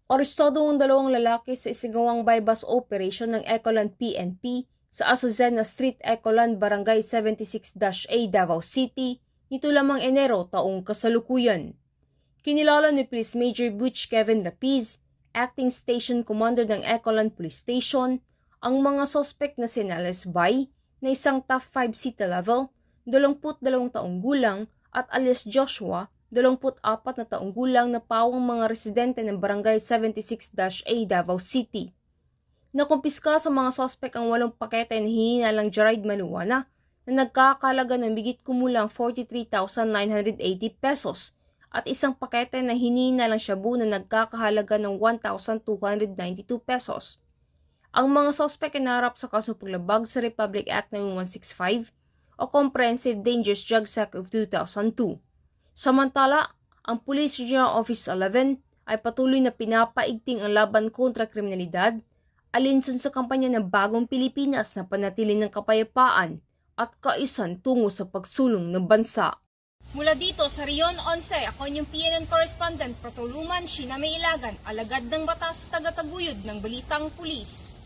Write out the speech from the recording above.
Arestado ang dalawang lalaki sa isinagawang bypass operation ng Ecoland PNP sa Azucena Street, Ecoland, Barangay 76-A, Davao City, nito lamang Enero taong kasalukuyan. Kinilala ni Police Major Butch Kevin Rapiz, Acting Station Commander ng Ecoland Police Station, ang mga sospek na si Neles Bay, na isang top 5 city level, 22 taong gulang, at alias Joshua, 24 na taong gulang na pawang mga residente ng Barangay 76-A, Davao City. Nakumpiska sa mga sospek ang 8 pakete na hinihinalang dried marijuana na nagkakalaga ng bigit kumulang 43,980 pesos at isang pakete na hinihinalang shabu na nagkakahalaga ng 1,292 pesos. Ang mga sospek ay naharap sa kaso paglabag sa Republic Act 9165 o Comprehensive Dangerous Drugs Act of 2002. Samantala, ang Police Regional Office 11 ay patuloy na pinapaigting ang laban kontra kriminalidad alinsun sa kampanya ng Bagong Pilipinas na panatili ng kapayapaan at kaisan tungo sa pagsulong ng bansa. Mula dito sa Rion 11, ako yung PNN Correspondent Protoluman Sheena May Ilagan, alagad ng batas, taga-taguyod ng Balitang Pulis.